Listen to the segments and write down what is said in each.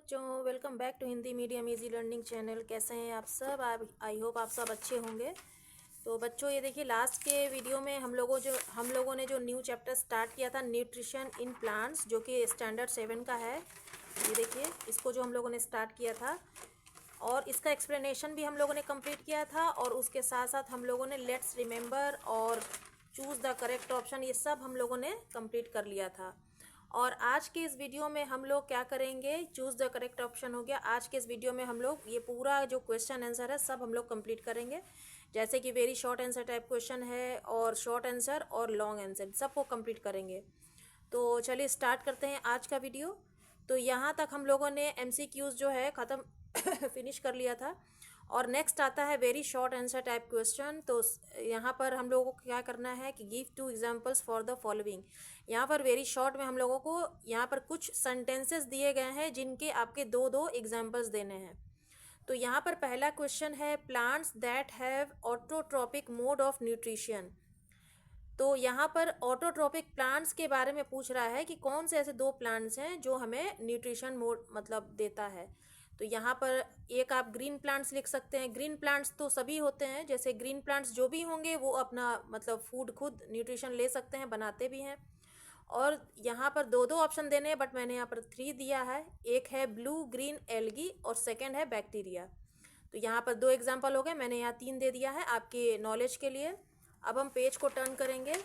बच्चों, welcome back to Hindi medium easy learning channel. कैसे हैं आप सब? आई होप आप सब अच्छे होंगे। तो बच्चों, ये देखिए, लास्ट के वीडियो में हम लोगों ने जो न्यू चैप्टर स्टार्ट किया था, न्यूट्रिशन इन प्लांट्स, जो कि स्टैंडर्ड 7 का है। ये देखिए, इसको जो हम लोगों ने स्टार्ट किया था और इसका एक्सप्लेनेशन भी हम लोगों ने कंप्लीट किया था, और उसके साथ साथ हम लोगों ने लेट्स रिमेंबर और चूज़ द करेक्ट ऑप्शन, ये सब हम लोगों ने कंप्लीट कर लिया था। और आज के इस वीडियो में हम लोग क्या करेंगे, चूज़ द करेक्ट ऑप्शन हो गया। आज के इस वीडियो में हम लोग ये पूरा जो क्वेश्चन आंसर है सब हम लोग कंप्लीट करेंगे। जैसे कि very short answer type question है, और शॉर्ट आंसर और लॉन्ग आंसर, सबको कंप्लीट करेंगे। तो चलिए स्टार्ट करते हैं आज का वीडियो। तो यहाँ तक हम लोगों ने MCQs जो है ख़त्म फिनिश कर लिया था, और नेक्स्ट आता है very short answer type question. तो यहाँ पर हम लोगों को क्या करना है कि give 2 examples for the following. यहाँ पर वेरी शॉर्ट में हम लोगों को यहाँ पर कुछ सेंटेंसेस दिए गए हैं जिनके आपके दो एग्जांपल्स देने हैं। तो यहाँ पर पहला क्वेश्चन है, plants that have autotrophic mode of nutrition. तो यहाँ पर ऑटोट्रॉपिक प्लांट्स के बारे में पूछ रहा है कि कौन से ऐसे 2 प्लांट्स हैं जो हमें न्यूट्रिशन मोड मतलब देता है। तो यहाँ पर एक आप ग्रीन प्लांट्स लिख सकते हैं। ग्रीन प्लांट्स तो सभी होते हैं, जैसे ग्रीन प्लांट्स जो भी होंगे वो अपना मतलब फूड खुद न्यूट्रिशन ले सकते हैं, बनाते भी हैं। और यहाँ पर दो ऑप्शन देने हैं, बट मैंने यहाँ पर 3 दिया है। एक है ब्लू ग्रीन एल्गी और सेकेंड है बैक्टीरिया। तो यहाँ पर 2 एग्जाम्पल हो गए, मैंने यहाँ 3 दे दिया है आपके नॉलेज के लिए। अब हम पेज को टर्न करेंगे।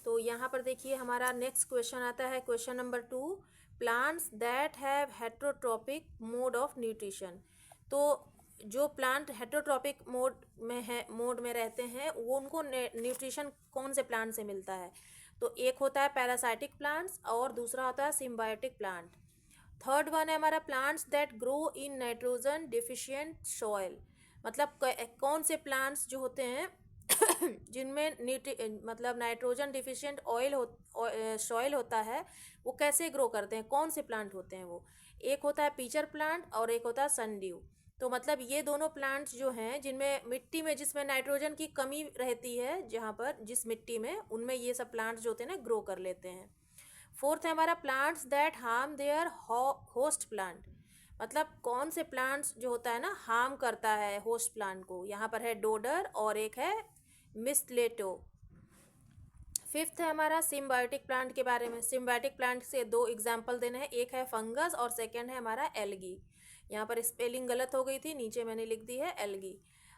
तो यहाँ पर देखिए, हमारा नेक्स्ट क्वेश्चन आता है, question number 2, plants that have heterotrophic mode of nutrition. तो जो प्लांट हेट्रोट्रॉपिक मोड में रहते हैं, वो उनको न्यूट्रिशन कौन से प्लांट से मिलता है? तो एक होता है पैरासाइटिक प्लांट्स और दूसरा होता है सिम्बायोटिक प्लांट। थर्ड वन है हमारा, plants that grow in nitrogen deficient soil. मतलब कौन से प्लांट्स जो होते हैं जिनमें मतलब नाइट्रोजन डिफिशिएंट सॉइल होता है, वो कैसे ग्रो करते हैं, कौन से प्लांट होते हैं वो? एक होता है पीचर प्लांट और एक होता है सनड्यू। तो मतलब ये दोनों प्लांट्स जो हैं जिनमें मिट्टी में जिसमें नाइट्रोजन की कमी रहती है, जहाँ पर जिस मिट्टी में, उनमें ये सब प्लांट्स जो होते हैं ना ग्रो कर लेते हैं। फोर्थ है हमारा, plants that harm there host plant. मतलब कौन से प्लांट्स जो होता है ना हार्म करता है होस्ट प्लांट को। यहाँ पर है डोडर और एक है मिस्टलेटो। फिफ्थ है हमारा सिम्बायोटिक प्लांट के बारे में। सिम्बायोटिक प्लांट से 2 एग्जाम्पल देने हैं, एक है फंगस और सेकेंड है हमारा एल्गी। यहाँ पर स्पेलिंग गलत हो गई थी, नीचे मैंने लिख दी है एल्गी।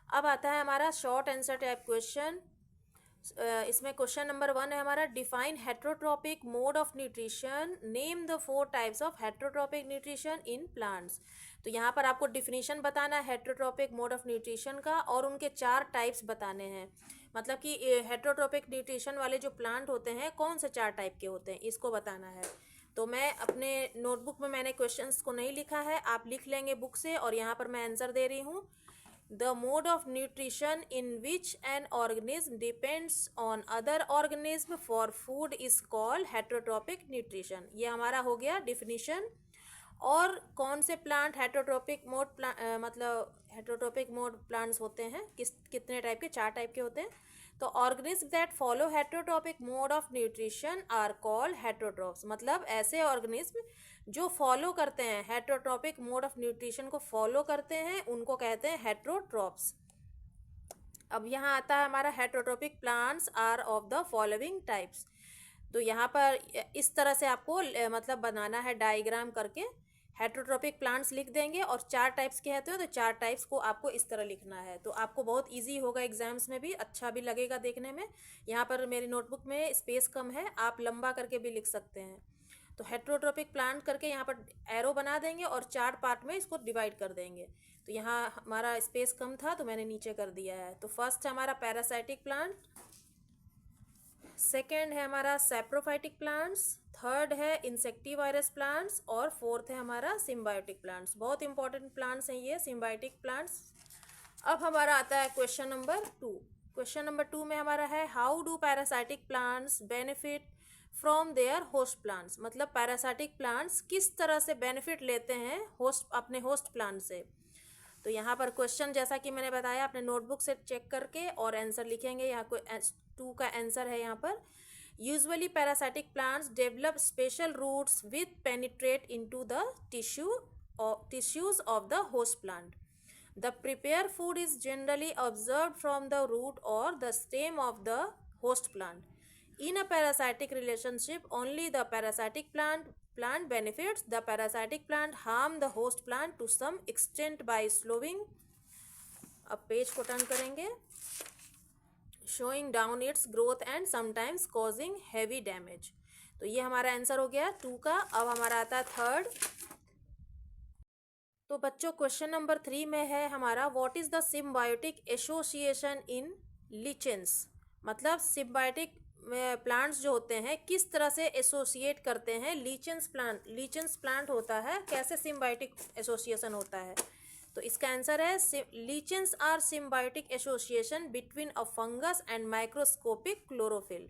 अब आता है हमारा शॉर्ट आंसर टाइप क्वेश्चन। इसमें क्वेश्चन नंबर 1 है हमारा, define heterotrophic mode of nutrition, name the 4 types of heterotrophic nutrition in plants. तो यहाँ पर आपको डिफिनीशन बताना है हेट्रोट्रॉपिक मोड ऑफ न्यूट्रिशन का, और उनके 4 टाइप्स बताने हैं। मतलब कि हेट्रोट्रॉपिक न्यूट्रिशन वाले जो प्लांट होते हैं कौन से 4 टाइप के होते हैं, इसको बताना है। तो मैं अपने नोटबुक में मैंने क्वेश्चंस को नहीं लिखा है, आप लिख लेंगे बुक से, और यहाँ पर मैं आंसर दे रही हूँ। The mode of nutrition in which an organism depends on other organism for food is called heterotrophic nutrition। ये हमारा हो गया डिफिनीशन। और कौन से प्लांट हेट्रोट्रॉपिक मोड मतलब हेट्रोट्रॉपिक मोड प्लांट्स होते हैं, कितने टाइप के? 4 टाइप के होते हैं। तो organism that follow heterotrophic mode of nutrition are called heterotrophs. मतलब ऐसे ऑर्गेनिज्म जो फॉलो करते हैं हेट्रोट्रॉपिक मोड ऑफ न्यूट्रिशन को फॉलो करते हैं, उनको कहते हैं हेट्रोट्रॉप्स। अब यहाँ आता है हमारा, heterotrophic plants are of the following types. तो यहाँ पर इस तरह से आपको मतलब बनाना है डायग्राम करके। हेट्रोट्रॉपिक प्लांट्स लिख देंगे, और 4 टाइप्स के कहते हो तो 4 टाइप्स को आपको इस तरह लिखना है। तो आपको बहुत इजी होगा, एग्जाम्स में भी अच्छा भी लगेगा देखने में। यहाँ पर मेरी नोटबुक में स्पेस कम है, आप लंबा करके भी लिख सकते हैं। तो हेट्रोट्रॉपिक प्लांट करके यहाँ पर एरो बना देंगे और 4 पार्ट में इसको डिवाइड कर देंगे। तो यहाँ हमारा स्पेस कम था तो मैंने नीचे कर दिया है। तो फर्स्ट है हमारा पैरासाइटिक प्लांट, सेकेंड है हमारा सैप्रोफाइटिक प्लांट्स, थर्ड है इंसेक्टिवायरस प्लांट्स, और फोर्थ है हमारा सिम्बायोटिक प्लांट्स। बहुत इंपॉर्टेंट प्लांट्स हैं ये सिम्बायोटिक प्लांट्स। अब हमारा आता है क्वेश्चन नंबर 2। क्वेश्चन नंबर 2 में हमारा है, how do parasitic plants benefit from there host plants. मतलब पैरासाइटिक प्लांट्स किस तरह से बेनिफिट लेते हैं अपने होस्ट प्लांट से। तो यहाँ पर क्वेश्चन जैसा कि मैंने बताया, अपने नोटबुक से चेक करके और आंसर लिखेंगे। यहाँ कोई 2 का आंसर है यहाँ पर, Usually parasitic plants develop special roots which penetrate into the tissues of the host plant. The prepared food is generally observed from the root or the stem of the host plant. In a parasitic relationship, only the parasitic plant benefits. The parasitic plant harm the host plant to some extent by slowing, अब page को turn करेंगे, showing down its growth and sometimes causing heavy damage. तो ये हमारा answer हो गया 2 का. अब हमारा आता है थर्ड. तो बच्चों क्वेश्चन नंबर 3 में है हमारा what is the symbiotic association in lichens. मतलब सिम्बायोटिक प्लांट्स जो होते हैं किस तरह से एसोसिएट करते हैं. लीचेंस प्लांट होता है, कैसे सिम्बायोटिक एसोसिएशन होता है. तो इसका आंसर है lichens are symbiotic association between a fungus and microscopic chlorophyll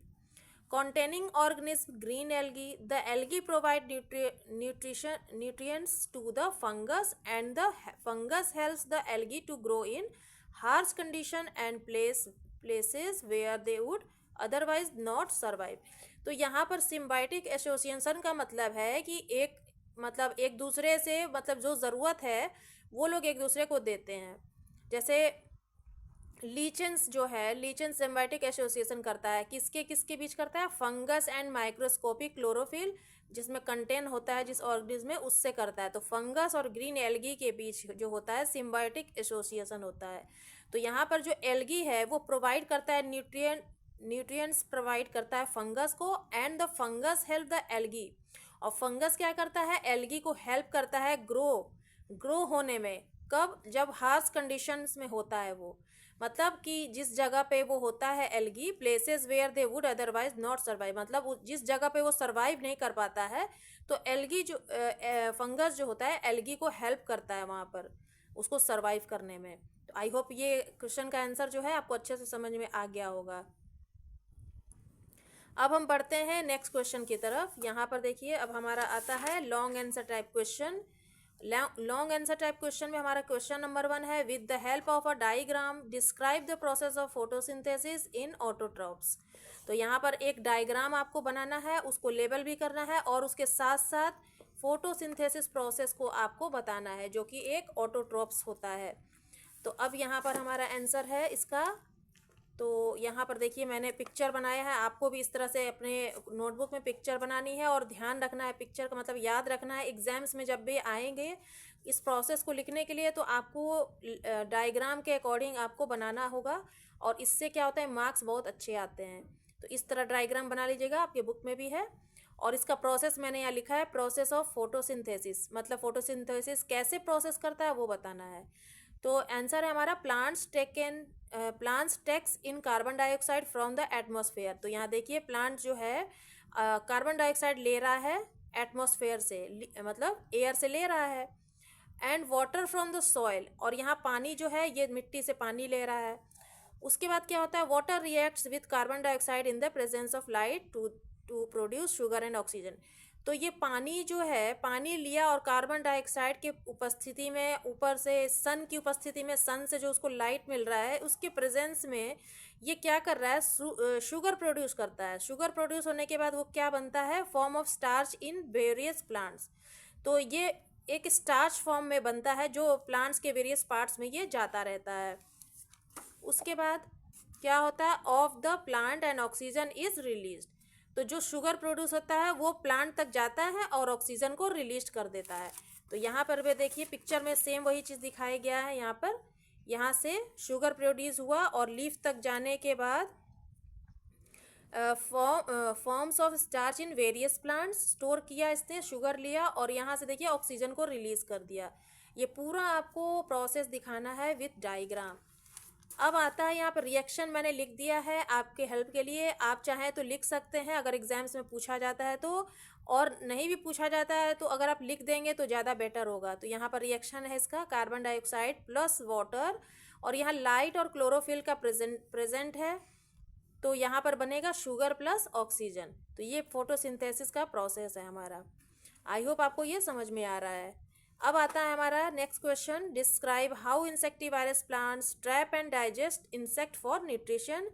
containing organism green algae. The algae provide nutrients to the fungus and the fungus helps the algae to grow in harsh condition and places where they would otherwise not survive. तो यहाँ पर symbiotic association का मतलब है कि एक दूसरे से मतलब जो ज़रूरत है वो लोग एक दूसरे को देते हैं. जैसे लीचेंस जो है, लीचेंस सिम्बायोटिक एसोसिएशन करता है किसके बीच करता है, फंगस एंड माइक्रोस्कोपिक क्लोरोफिल जिसमें कंटेन होता है जिस ऑर्गेनिज्म में उससे करता है. तो फंगस और ग्रीन एल्गी के बीच जो होता है सिम्बायोटिक एसोसिएशन होता है. तो यहाँ पर जो एल्गी है वो प्रोवाइड करता है न्यूट्रिएंट्स प्रोवाइड करता है फंगस को and the fungus help the algae. और फंगस क्या करता है, एल्गी को हेल्प करता है ग्रो होने में. कब, जब हार्श कंडीशंस में होता है वो, मतलब कि जिस जगह पे वो होता है algae, places where they would otherwise not survive, मतलब जिस जगह पे वो सर्वाइव नहीं कर पाता है तो एल्गी जो फंगस जो होता है एल्गी को हेल्प करता है वहाँ पर उसको सर्वाइव करने में. तो आई होप ये क्वेश्चन का आंसर जो है आपको अच्छे से समझ में आ गया होगा. अब हम बढ़ते हैं नेक्स्ट क्वेश्चन की तरफ. यहाँ पर देखिए अब हमारा आता है long answer type question. Long answer type question में हमारा क्वेश्चन नंबर 1 है with the help of a diagram describe the process of photosynthesis in autotrophs. तो यहाँ पर एक डायग्राम आपको बनाना है, उसको लेबल भी करना है और उसके साथ साथ फोटोसिंथेसिस प्रोसेस को आपको बताना है जो कि एक ऑटोट्रॉप्स होता है. तो अब यहाँ पर हमारा आंसर है इसका. तो यहाँ पर देखिए मैंने पिक्चर बनाया है, आपको भी इस तरह से अपने नोटबुक में पिक्चर बनानी है और ध्यान रखना है पिक्चर का मतलब याद रखना है. एग्जाम्स में जब भी आएंगे इस प्रोसेस को लिखने के लिए तो आपको डायग्राम के अकॉर्डिंग आपको बनाना होगा और इससे क्या होता है मार्क्स बहुत अच्छे आते हैं. तो इस तरह डायग्राम बना लीजिएगा, आपके बुक में भी है. और इसका प्रोसेस मैंने यहाँ लिखा है प्रोसेस ऑफ फोटोसिंथेसिस, मतलब फोटोसिंथेसिस कैसे प्रोसेस करता है वो बताना है. तो आंसर है हमारा plants takes in carbon dioxide from the atmosphere. तो यहाँ देखिए प्लांट जो है कार्बन डाइऑक्साइड ले रहा है एटमॉस्फेयर से, मतलब एयर से ले रहा है. And water from the soil, और यहाँ पानी जो है ये मिट्टी से पानी ले रहा है. उसके बाद क्या होता है water reacts with carbon dioxide in the presence of light to produce sugar and oxygen. तो ये पानी जो है, पानी लिया और कार्बन डाइऑक्साइड के उपस्थिति में, ऊपर से सन की उपस्थिति में, सन से जो उसको लाइट मिल रहा है उसके प्रेजेंस में ये क्या कर रहा है शुगर प्रोड्यूस करता है. शुगर प्रोड्यूस होने के बाद वो क्या बनता है form of starch in various plants. तो ये एक स्टार्च फॉर्म में बनता है जो प्लांट्स के वेरियस पार्ट्स में ये जाता रहता है. उसके बाद क्या होता है of the plant and oxygen is released. तो जो शुगर प्रोड्यूस होता है वो प्लांट तक जाता है और ऑक्सीजन को रिलीज कर देता है. तो यहाँ पर भी देखिए पिक्चर में सेम वही चीज़ दिखाया गया है. यहाँ पर यहाँ से शुगर प्रोड्यूस हुआ और लीफ तक जाने के बाद forms of starch in various plants store किया इसने, शुगर लिया और यहाँ से देखिए ऑक्सीजन को रिलीज कर दिया. ये पूरा आपको प्रोसेस दिखाना है विथ डायग्राम. अब आता है यहाँ पर रिएक्शन मैंने लिख दिया है आपके हेल्प के लिए. आप चाहें तो लिख सकते हैं अगर एग्जाम्स में पूछा जाता है तो, और नहीं भी पूछा जाता है तो अगर आप लिख देंगे तो ज़्यादा बेटर होगा. तो यहाँ पर रिएक्शन है इसका कार्बन डाइऑक्साइड प्लस वाटर और यहाँ लाइट और क्लोरोफिल का प्रेजेंट है. तो यहाँ पर बनेगा शुगर प्लस ऑक्सीजन. तो ये फोटोसिंथेसिस का प्रोसेस है हमारा. आई होप आपको ये समझ में आ रहा है. अब आता है हमारा next question describe how insectivorous plants trap and digest insect for nutrition.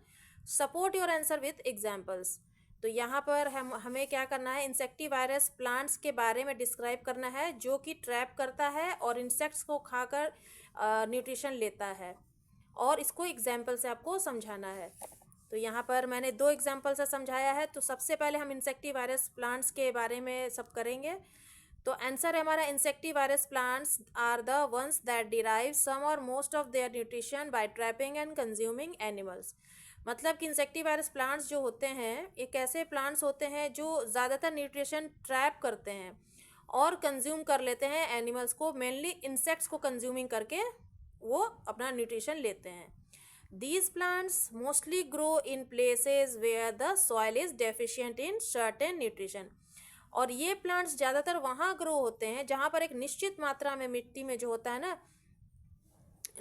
Support your answer with examples. तो यहाँ पर हमें क्या करना है, इंसेक्टिवायरस प्लांट्स के बारे में डिस्क्राइब करना है जो कि ट्रैप करता है और इंसेक्ट्स को खाकर न्यूट्रिशन लेता है, और इसको एग्जाम्पल से आपको समझाना है। तो यहाँ पर मैंने 2 एग्जाम्पल से समझाया है। तो सबसे पहले हम इंसेक्टिवायरस प्लांट्स के बारे में सब करेंगे। तो आंसर है हमारा, insectivorous plants are the ones that derive some or most of their nutrition by trapping and consuming animals. मतलब कि इंसेक्टिवायरस प्लांट्स जो होते हैं एक ऐसे प्लांट्स होते हैं जो ज़्यादातर न्यूट्रिशन ट्रैप करते हैं और कंज्यूम कर लेते हैं एनिमल्स को, मेनली इंसेक्ट्स को कंज्यूमिंग करके वो अपना न्यूट्रिशन लेते हैं। These plants mostly grow in places where the soil is deficient in certain nutrition। और ये प्लांट्स ज़्यादातर वहाँ ग्रो होते हैं जहाँ पर एक निश्चित मात्रा में मिट्टी में जो होता है ना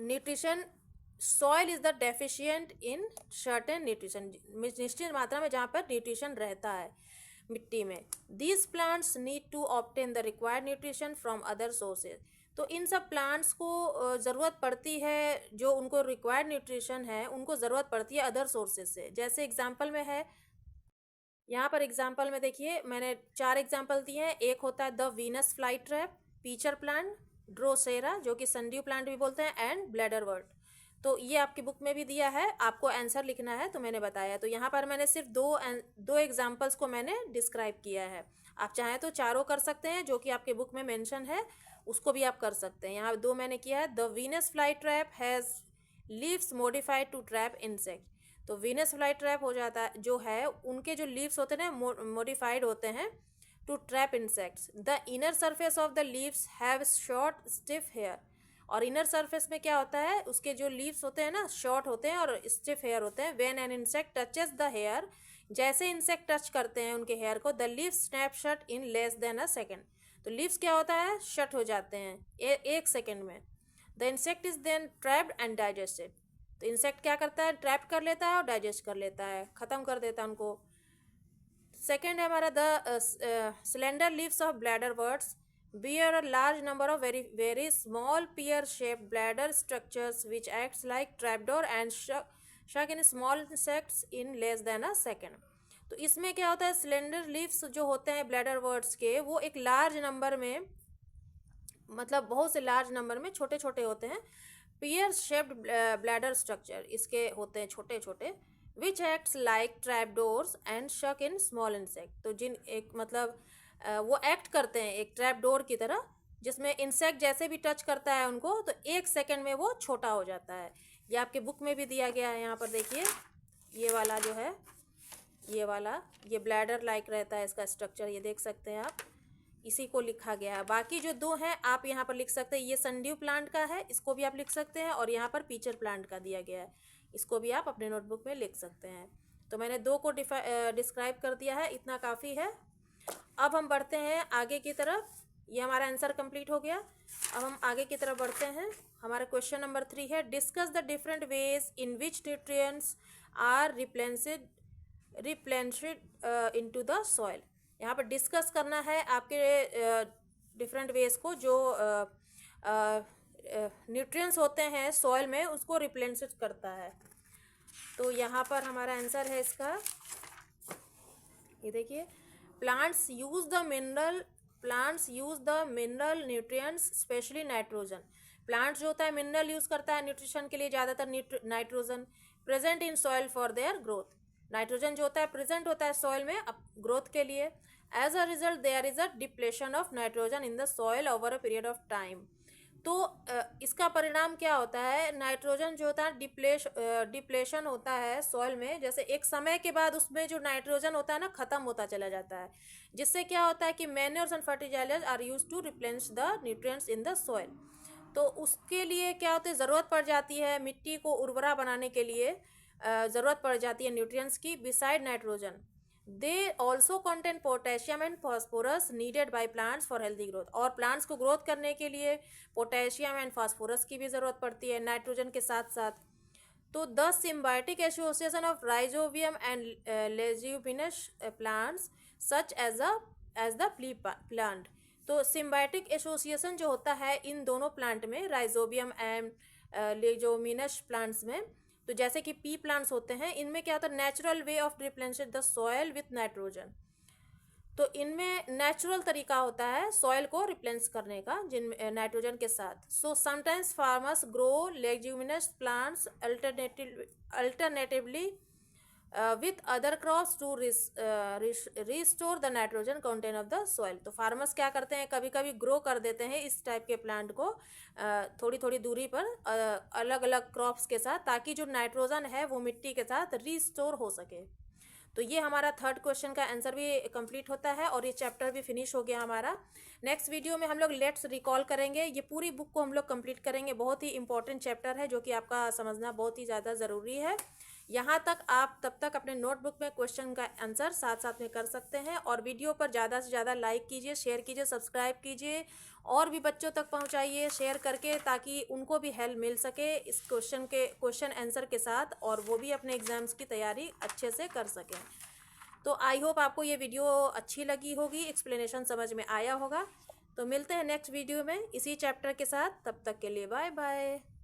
nutrition, soil is the deficient in certain nutrition, निश्चित मात्रा में जहाँ पर न्यूट्रिशन रहता है मिट्टी में। These plants need to obtain the required nutrition from other sources. तो इन सब प्लांट्स को ज़रूरत पड़ती है, जो उनको रिक्वायर्ड न्यूट्रिशन है उनको ज़रूरत पड़ती है अदर सोर्सेज से। जैसे एग्जांपल में है, यहाँ पर एग्जांपल में देखिए मैंने 4 एग्जांपल दिए हैं। एक होता है the Venus fly trap, pitcher plant, Drosera जो कि सनड्यू प्लांट भी बोलते हैं, एंड ब्लैडरवर्ट। तो ये आपकी बुक में भी दिया है, आपको आंसर लिखना है तो मैंने बताया। तो यहाँ पर मैंने सिर्फ दो एग्जाम्पल्स को मैंने डिस्क्राइब किया है। आप चाहें तो चारों कर सकते हैं, जो कि आपके बुक में मेंशन है उसको भी आप कर सकते हैं। यहाँ 2 मैंने किया है। The Venus flytrap has leaves modified to trap insect. तो वीनस फ्लाई ट्रैप हो जाता है जो है, उनके जो लीव्स होते हैं मॉडिफाइड होते हैं to trap insects. The inner surface of the leaves have short stiff hair. और इनर सरफेस में क्या होता है, उसके जो लीव्स होते हैं ना शॉर्ट होते हैं और स्टिफ हेयर होते हैं। When an insect touches the hair, जैसे इंसेक्ट टच करते हैं उनके हेयर को, the leaves snap shut in less than a second. तो लीव्स क्या होता है, शट हो जाते हैं 1 सेकेंड में। The insect is then trapped and digested. तो इंसेक्ट क्या करता है, ट्रैप कर लेता है और डाइजेस्ट कर लेता है, ख़त्म कर देता है उनको। सेकेंड है हमारा the slender leaves of bladder words bear a large number of very small pear-shaped bladder structures which acts like trapdoor and suck in small insects in less than a second। तो इसमें क्या होता है, slender leaves जो होते हैं bladder words के, वो एक लार्ज नंबर में, मतलब बहुत से लार्ज नंबर में छोटे छोटे होते हैं। पियर शेप्ड ब्लैडर स्ट्रक्चर इसके होते हैं छोटे छोटे, विच एक्ट्स लाइक ट्रैपडोर्स एंड शक इन स्मॉल इंसेक्ट। तो जिन एक मतलब वो एक्ट करते हैं एक ट्रैप डोर की तरह, जिसमें इंसेक्ट जैसे भी टच करता है उनको तो 1 सेकेंड में वो छोटा हो जाता है। ये आपके बुक में भी दिया गया है। यहाँ पर देखिए ये वाला जो है, ये वाला ये ब्लैडर लाइक रहता है इसका स्ट्रक्चर, ये देख सकते हैं आप, इसी को लिखा गया है। बाकी जो 2 हैं आप यहाँ पर लिख सकते हैं। ये सनड्यू प्लांट का है, इसको भी आप लिख सकते हैं, और यहाँ पर पीचर प्लांट का दिया गया है, इसको भी आप अपने नोटबुक में लिख सकते हैं। तो मैंने 2 को डिस्क्राइब कर दिया है, इतना काफ़ी है। अब हम बढ़ते हैं आगे की तरफ। ये हमारा आंसर कंप्लीट हो गया। अब हम आगे की तरफ बढ़ते हैं। हमारा क्वेश्चन नंबर 3 है, discuss the different ways in which nutrients are replenished into the soil. यहाँ पर डिस्कस करना है आपके डिफरेंट वेज को, जो न्यूट्रिएंट्स होते हैं सॉइल में उसको रिप्लेनिश करता है। तो यहाँ पर हमारा आंसर है इसका, ये देखिए, plants use the mineral nutrients specially nitrogen. Plants जो होता है मिनरल यूज करता है न्यूट्रिशन के लिए, ज़्यादातर nitrogen present in soil for their growth. Nitrogen जो होता है प्रेजेंट होता है सॉइल में ग्रोथ के लिए। As a result there is a depletion of nitrogen in the soil over a period of time. तो इसका परिणाम क्या होता है, नाइट्रोजन जो होता है डिप्लेशन होता है सॉइल में, जैसे एक समय के बाद उसमें जो नाइट्रोजन होता है ना ख़त्म होता चला जाता है, जिससे क्या होता है कि manures and fertilisers are used to replenish the nutrients in the soil. तो उसके लिए क्या होता है, ज़रूरत पड़ जाती है मिट्टी को उर्वरा बनाने के लिए, ज़रूरत पड़ जाती है न्यूट्रिएंट्स की beside nitrogen. They also contain potassium and phosphorus needed by plants for healthy growth. और प्लांट्स को ग्रोथ करने के लिए पोटेशियम एंड फास्फोरस की भी ज़रूरत पड़ती है नाइट्रोजन के साथ साथ। तो the symbiotic association of rhizobium and leguminous plants such as the plant. तो सिम्बायोटिक एसोसिएशन जो होता है इन दोनों प्लांट में, राइजोबियम एंड लेज्यूमिनस प्लांट्स में, तो जैसे कि पी प्लांट्स होते हैं, इनमें क्या होता है, natural way of replenishing the soil with nitrogen. तो इनमें नेचुरल तरीका होता है सॉइल को रिप्लेनिश करने का, जिन नाइट्रोजन के साथ। So sometimes farmers grow leguminous plants alternatively with other crops to restore the nitrogen content of the soil. तो फार्मर्स क्या करते हैं, कभी कभी ग्रो कर देते हैं इस टाइप के प्लांट को थोड़ी थोड़ी दूरी पर अलग अलग क्रॉप्स के साथ, ताकि जो नाइट्रोजन है वो मिट्टी के साथ रिस्टोर हो सके। तो ये हमारा थर्ड क्वेश्चन का आंसर भी कंप्लीट होता है और ये चैप्टर भी फिनिश हो गया हमारा। नेक्स्ट वीडियो में हम लोग लेट्स रिकॉल करेंगे, ये पूरी बुक को हम लोग कंप्लीट करेंगे। बहुत ही इंपॉर्टेंट चैप्टर है जो कि आपका समझना बहुत ही ज़्यादा ज़रूरी है। यहाँ तक आप तब तक अपने नोटबुक में क्वेश्चन का आंसर साथ साथ में कर सकते हैं। और वीडियो पर ज़्यादा से ज़्यादा लाइक कीजिए, शेयर कीजिए, सब्सक्राइब कीजिए और भी बच्चों तक पहुँचाइए शेयर करके, ताकि उनको भी हेल्प मिल सके इस क्वेश्चन आंसर के साथ, और वो भी अपने एग्ज़ाम्स की तैयारी अच्छे से कर सकें। तो आई होप आपको ये वीडियो अच्छी लगी होगी, एक्सप्लेनेशन समझ में आया होगा। तो मिलते हैं नेक्स्ट वीडियो में इसी चैप्टर के साथ, तब तक के लिए बाय बाय।